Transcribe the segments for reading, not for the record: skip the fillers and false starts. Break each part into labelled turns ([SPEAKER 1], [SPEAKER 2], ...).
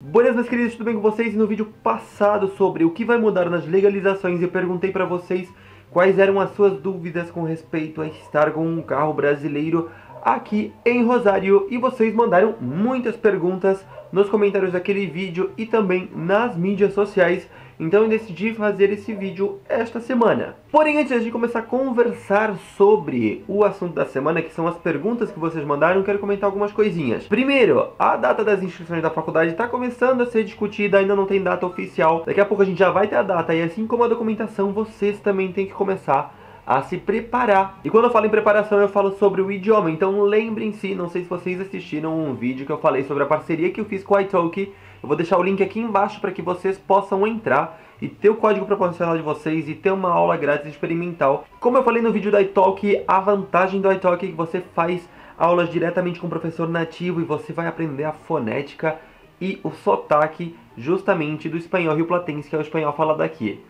[SPEAKER 1] Buenas, meus queridos, tudo bem com vocês? E no vídeo passado sobre o que vai mudar nas legalizações, eu perguntei para vocês quais eram as suas dúvidas com respeito a estar com um carro brasileiro aqui em Rosário. E vocês mandaram muitas perguntas nos comentários daquele vídeo e também nas mídias sociais. Então eu decidi fazer esse vídeo esta semana. Porém, antes de começar a conversar sobre o assunto da semana, que são as perguntas que vocês mandaram, eu quero comentar algumas coisinhas. Primeiro, a data das inscrições da faculdade está começando a ser discutida, ainda não tem data oficial. Daqui a pouco a gente já vai ter a data, e assim como a documentação, vocês também têm que começar a se preparar. E quando eu falo em preparação, eu falo sobre o idioma. Então lembrem-se, não sei se vocês assistiram um vídeo que eu falei sobre a parceria que eu fiz com o italki. Eu vou deixar o link aqui embaixo para que vocês possam entrar e ter o código proporcional de vocês e ter uma aula grátis experimental. Como eu falei no vídeo do italki, a vantagem do italki é que você faz aulas diretamente com o professor nativo e você vai aprender a fonética e o sotaque justamente do espanhol rioplatense, que é o espanhol falado aqui.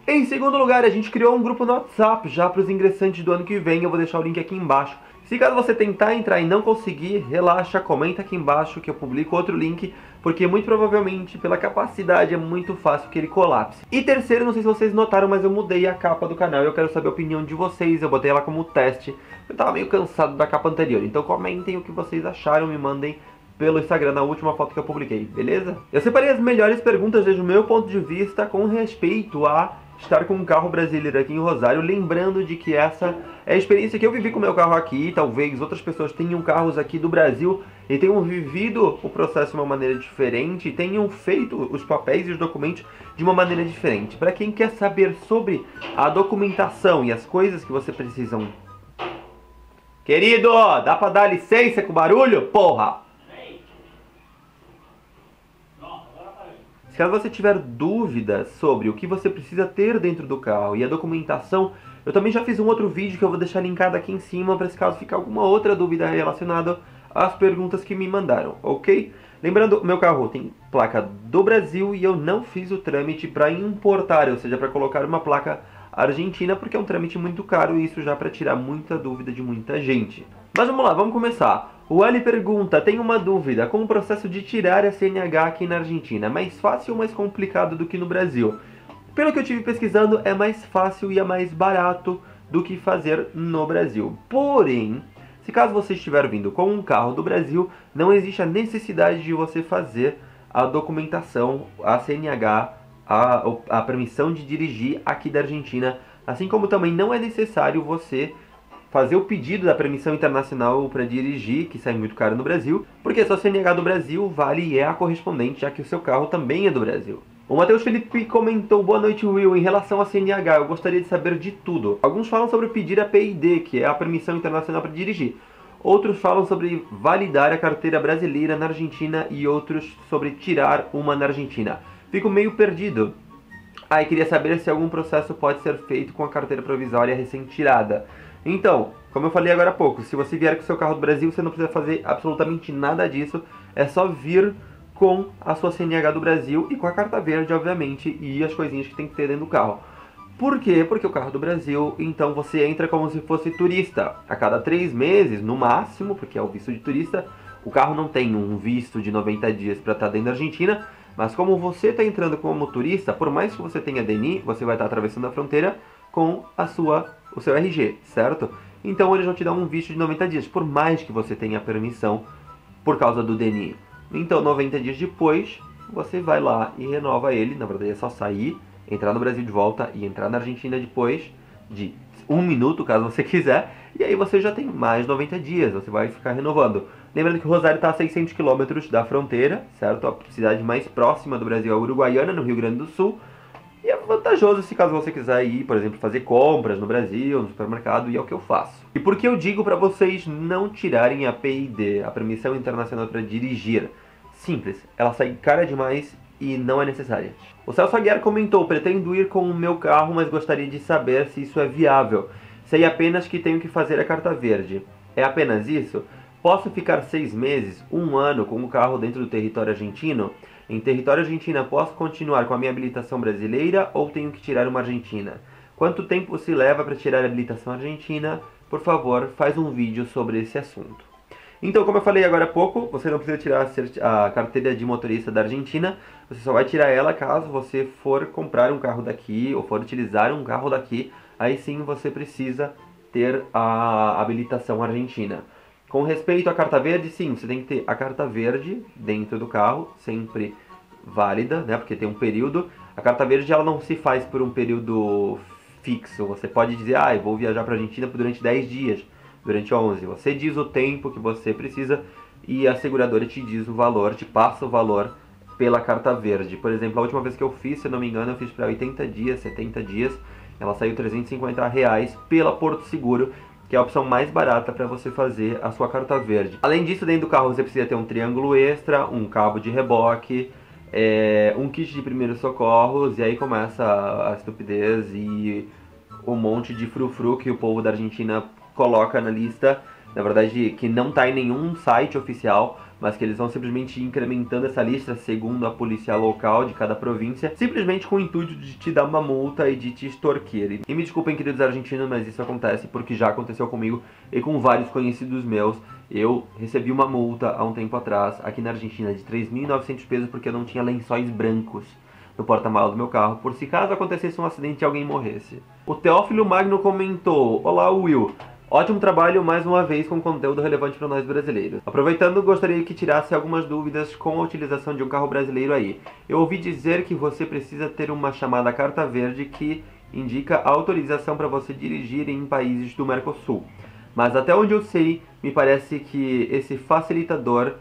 [SPEAKER 1] Em segundo lugar, a gente criou um grupo no WhatsApp já para os ingressantes do ano que vem. Eu vou deixar o link aqui embaixo. Se caso você tentar entrar e não conseguir, relaxa, comenta aqui embaixo que eu publico outro link, porque muito provavelmente, pela capacidade, é muito fácil que ele colapse. E terceiro, não sei se vocês notaram, mas eu mudei a capa do canal e eu quero saber a opinião de vocês. Eu botei ela como teste. Eu tava meio cansado da capa anterior, então comentem o que vocês acharam, me mandem pelo Instagram na última foto que eu publiquei, beleza? Eu separei as melhores perguntas desde o meu ponto de vista com respeito a estar com um carro brasileiro aqui em Rosário, lembrando de que essa é a experiência que eu vivi com o meu carro aqui. Talvez outras pessoas tenham carros aqui do Brasil e tenham vivido o processo de uma maneira diferente, tenham feito os papéis e os documentos de uma maneira diferente. Para quem quer saber sobre a documentação e as coisas que você precisam... Querido, dá pra dar licença com barulho? Porra! Caso você tiver dúvidas sobre o que você precisa ter dentro do carro e a documentação, eu também já fiz um outro vídeo que eu vou deixar linkado aqui em cima para se caso ficar alguma outra dúvida relacionada às perguntas que me mandaram, ok? Lembrando, meu carro tem placa do Brasil e eu não fiz o trâmite para importar, ou seja, para colocar uma placa argentina, porque é um trâmite muito caro e isso já para tirar muita dúvida de muita gente. Mas vamos lá, vamos começar. O Ali pergunta, tem uma dúvida, com o processo de tirar a CNH aqui na Argentina, é mais fácil ou mais complicado do que no Brasil? Pelo que eu tive pesquisando, é mais fácil e é mais barato do que fazer no Brasil. Porém, se caso você estiver vindo com um carro do Brasil, não existe a necessidade de você fazer a documentação, a CNH, a permissão de dirigir aqui da Argentina, assim como também não é necessário você fazer o pedido da permissão internacional para dirigir, que sai muito caro no Brasil, porque a sua CNH do Brasil vale e é a correspondente, já que o seu carro também é do Brasil. O Matheus Felipe comentou, boa noite Will, em relação à CNH, eu gostaria de saber de tudo. Alguns falam sobre pedir a PID, que é a permissão internacional para dirigir. Outros falam sobre validar a carteira brasileira na Argentina e outros sobre tirar uma na Argentina. Fico meio perdido. E queria saber se algum processo pode ser feito com a carteira provisória recém-tirada. Então, como eu falei agora há pouco, se você vier com o seu carro do Brasil, você não precisa fazer absolutamente nada disso. É só vir com a sua CNH do Brasil e com a carta verde, obviamente, e as coisinhas que tem que ter dentro do carro. Por quê? Porque o carro do Brasil, então você entra como se fosse turista. A cada 3 meses, no máximo, porque é o visto de turista, o carro não tem um visto de 90 dias para estar dentro da Argentina, mas como você está entrando como turista, por mais que você tenha DNI, você vai estar atravessando a fronteira com o seu RG, certo? Então eles vão te dar um visto de 90 dias, por mais que você tenha permissão por causa do DNI. Então 90 dias depois, você vai lá e renova ele, na verdade é só sair, entrar no Brasil de volta e entrar na Argentina depois de 1 minuto, caso você quiser, e aí você já tem mais 90 dias, você vai ficar renovando. Lembrando que o Rosário está a 600 km da fronteira, certo? A cidade mais próxima do Brasil é a Uruguaiana, no Rio Grande do Sul. E é vantajoso se caso você quiser ir, por exemplo, fazer compras no Brasil, no supermercado, e é o que eu faço. E por que eu digo para vocês não tirarem a PID, a Permissão Internacional para Dirigir? Simples, ela sai cara demais e não é necessária. O Celso Aguiar comentou, pretendo ir com o meu carro, mas gostaria de saber se isso é viável. Sei apenas que tenho que fazer a carta verde. É apenas isso? Posso ficar 6 meses, 1 ano com o carro dentro do território argentino? Em território argentino, posso continuar com a minha habilitação brasileira ou tenho que tirar uma argentina? Quanto tempo se leva para tirar a habilitação argentina? Por favor, faz um vídeo sobre esse assunto. Então, como eu falei agora há pouco, você não precisa tirar a carteira de motorista da Argentina, você só vai tirar ela caso você for comprar um carro daqui ou for utilizar um carro daqui, aí sim você precisa ter a habilitação argentina. Com respeito à carta verde, sim, você tem que ter a carta verde dentro do carro, sempre válida, né? Porque tem um período. A carta verde ela não se faz por um período fixo. Você pode dizer, ah, eu vou viajar para a Argentina durante 10 dias, durante 11. Você diz o tempo que você precisa e a seguradora te diz o valor, te passa o valor pela carta verde. Por exemplo, a última vez que eu fiz, se eu não me engano, eu fiz para 80 dias, 70 dias. Ela saiu R$ 350 pela Porto Seguro, que é a opção mais barata para você fazer a sua carta verde. Além disso, dentro do carro você precisa ter um triângulo extra, um cabo de reboque, um kit de primeiros socorros, e aí começa a estupidez e um monte de frufru que o povo da Argentina coloca na lista, na verdade que não está em nenhum site oficial, mas que eles vão simplesmente incrementando essa lista segundo a polícia local de cada província, simplesmente com o intuito de te dar uma multa e de te extorquir. E me desculpem, queridos argentinos, mas isso acontece porque já aconteceu comigo e com vários conhecidos meus. Eu recebi uma multa há um tempo atrás, aqui na Argentina, de 3.900 pesos porque eu não tinha lençóis brancos no porta-malas do meu carro, por se caso acontecesse um acidente e alguém morresse. O Teófilo Magno comentou: Olá, Will. Ótimo trabalho mais uma vez com conteúdo relevante para nós brasileiros. Aproveitando, gostaria que tirasse algumas dúvidas com a utilização de um carro brasileiro aí. Eu ouvi dizer que você precisa ter uma chamada carta verde que indica a autorização para você dirigir em países do Mercosul. Mas até onde eu sei, me parece que esse facilitador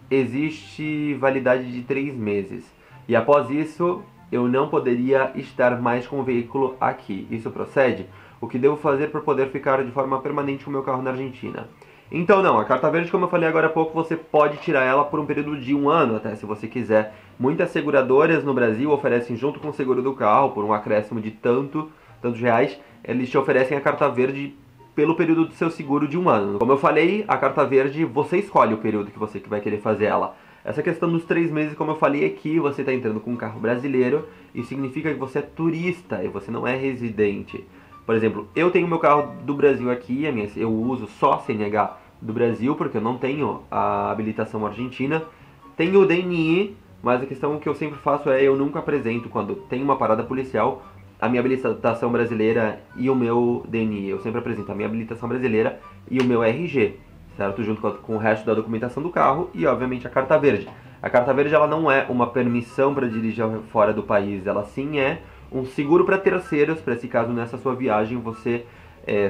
[SPEAKER 1] existe validade de 3 meses. E após isso, eu não poderia estar mais com o veículo aqui. Isso procede? O que devo fazer para poder ficar de forma permanente com o meu carro na Argentina? Então não, a carta verde, como eu falei agora há pouco, você pode tirar ela por um período de 1 ano até, se você quiser. Muitas seguradoras no Brasil oferecem junto com o seguro do carro, por um acréscimo de tantos reais, eles te oferecem a carta verde pelo período do seu seguro de 1 ano. Como eu falei, a carta verde, você escolhe o período que você vai querer fazer ela. Essa questão dos 3 meses, como eu falei aqui, você está entrando com um carro brasileiro, e significa que você é turista e você não é residente. Por exemplo, eu tenho meu carro do Brasil aqui, eu uso só CNH do Brasil, porque eu não tenho a habilitação argentina. Tenho o DNI, mas a questão que eu sempre faço é eu nunca apresento, quando tem uma parada policial, a minha habilitação brasileira e o meu DNI. Eu sempre apresento a minha habilitação brasileira e o meu RG, certo? Junto com o resto da documentação do carro e, obviamente, a carta verde. A carta verde ela não é uma permissão para dirigir fora do país, ela sim é um seguro para terceiros, para esse caso nessa sua viagem você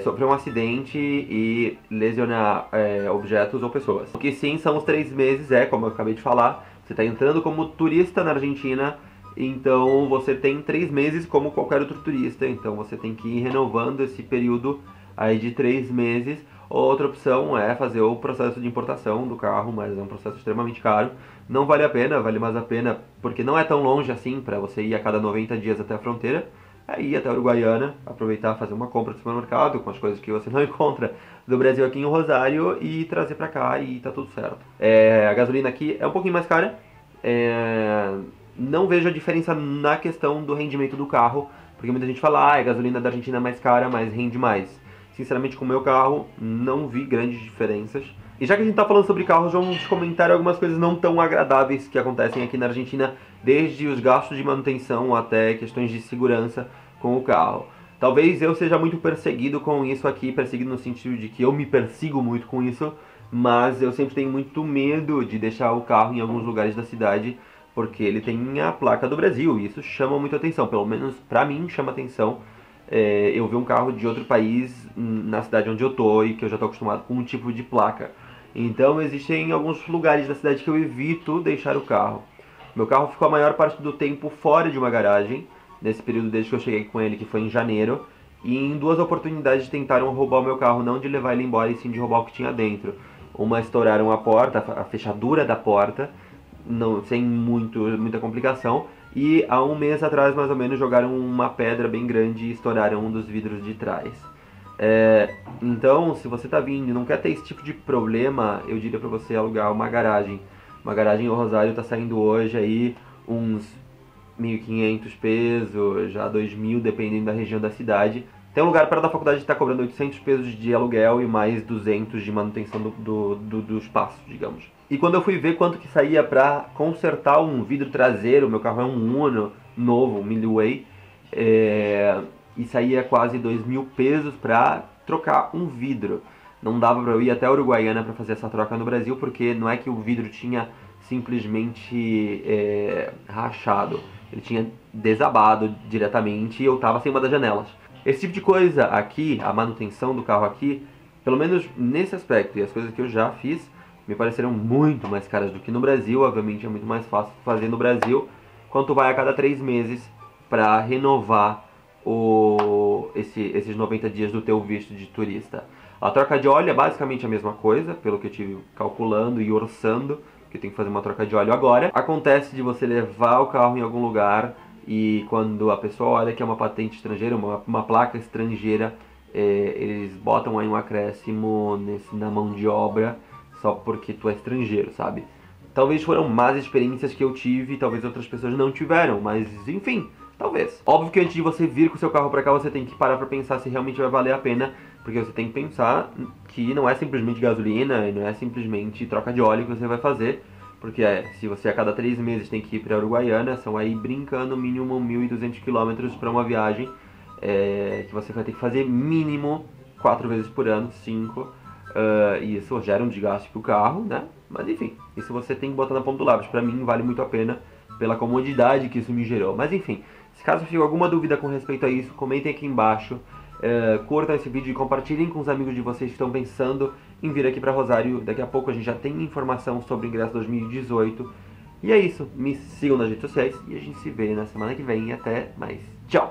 [SPEAKER 1] sofrer um acidente e lesionar objetos ou pessoas. O que sim são os 3 meses, como eu acabei de falar, você está entrando como turista na Argentina, então você tem 3 meses como qualquer outro turista, então você tem que ir renovando esse período aí de 3 meses. Outra opção é fazer o processo de importação do carro, mas é um processo extremamente caro. Não vale a pena, vale mais a pena porque não é tão longe assim para você ir a cada 90 dias até a fronteira. É ir até a Uruguaiana, aproveitar, fazer uma compra de supermercado com as coisas que você não encontra do Brasil aqui em Rosário e trazer para cá e tá tudo certo. A gasolina aqui é um pouquinho mais cara. Não vejo a diferença na questão do rendimento do carro, porque muita gente fala, a gasolina da Argentina é mais cara, mas rende mais. Sinceramente, com o meu carro, não vi grandes diferenças. E já que a gente tá falando sobre carros, vamos comentar algumas coisas não tão agradáveis que acontecem aqui na Argentina, desde os gastos de manutenção até questões de segurança com o carro. Talvez eu seja muito perseguido com isso aqui, perseguido no sentido de que eu me persigo muito com isso, mas eu sempre tenho muito medo de deixar o carro em alguns lugares da cidade, porque ele tem a placa do Brasil, e isso chama muito atenção, pelo menos pra mim chama atenção. Eu ver um carro de outro país na cidade onde eu tô e que eu já tô acostumado com um tipo de placa. Então existem alguns lugares da cidade que eu evito deixar o carro. Meu carro ficou a maior parte do tempo fora de uma garagem, nesse período desde que eu cheguei com ele, que foi em janeiro, e em 2 oportunidades tentaram roubar o meu carro, não de levar ele embora, e sim de roubar o que tinha dentro. Uma estouraram a porta, a fechadura da porta, sem muita complicação, e há 1 mês atrás, mais ou menos, jogaram uma pedra bem grande e estouraram um dos vidros de trás. Então, se você tá vindo e não quer ter esse tipo de problema, eu diria pra você alugar uma garagem. Uma garagem em Rosário tá saindo hoje aí uns 1.500 pesos, já 2.000, dependendo da região da cidade. Tem um lugar perto da faculdade que está cobrando 800 pesos de aluguel e mais 200 de manutenção do espaço, digamos. E quando eu fui ver quanto que saía para consertar um vidro traseiro, meu carro é um Uno novo, um Milwaukee, e saía quase 2.000 pesos para trocar um vidro. Não dava para eu ir até a Uruguaiana para fazer essa troca no Brasil, porque não é que o vidro tinha simplesmente rachado, ele tinha desabado diretamente e eu estava sem uma das janelas. Esse tipo de coisa aqui, a manutenção do carro aqui, pelo menos nesse aspecto, e as coisas que eu já fiz, me pareceram muito mais caras do que no Brasil. Obviamente é muito mais fácil fazer no Brasil, quando vai a cada 3 meses para renovar esses 90 dias do teu visto de turista. A troca de óleo é basicamente a mesma coisa, pelo que eu estive calculando e orçando, que eu tenho que fazer uma troca de óleo agora. Acontece de você levar o carro em algum lugar e quando a pessoa olha que é uma patente estrangeira, uma placa estrangeira, eles botam aí um acréscimo na mão de obra só porque tu é estrangeiro, sabe? Talvez foram más experiências que eu tive, talvez outras pessoas não tiveram, mas enfim, talvez. Óbvio que antes de você vir com o seu carro pra cá, você tem que parar pra pensar se realmente vai valer a pena, porque você tem que pensar que não é simplesmente gasolina e não é simplesmente troca de óleo que você vai fazer, porque se você a cada 3 meses tem que ir pra Uruguaiana, são aí brincando mínimo 1.200 km pra uma viagem que você vai ter que fazer mínimo 4 vezes por ano, 5. E isso gera um desgaste pro carro, né? Mas enfim, isso você tem que botar na ponta do lápis. Pra mim vale muito a pena pela comodidade que isso me gerou. Mas enfim, se caso ficou alguma dúvida com respeito a isso, comentem aqui embaixo. Curtam esse vídeo e compartilhem com os amigos de vocês que estão pensando em vir aqui pra Rosário. Daqui a pouco a gente já tem informação sobre o ingresso 2018. E é isso, me sigam nas redes sociais e a gente se vê na semana que vem. Até mais, tchau!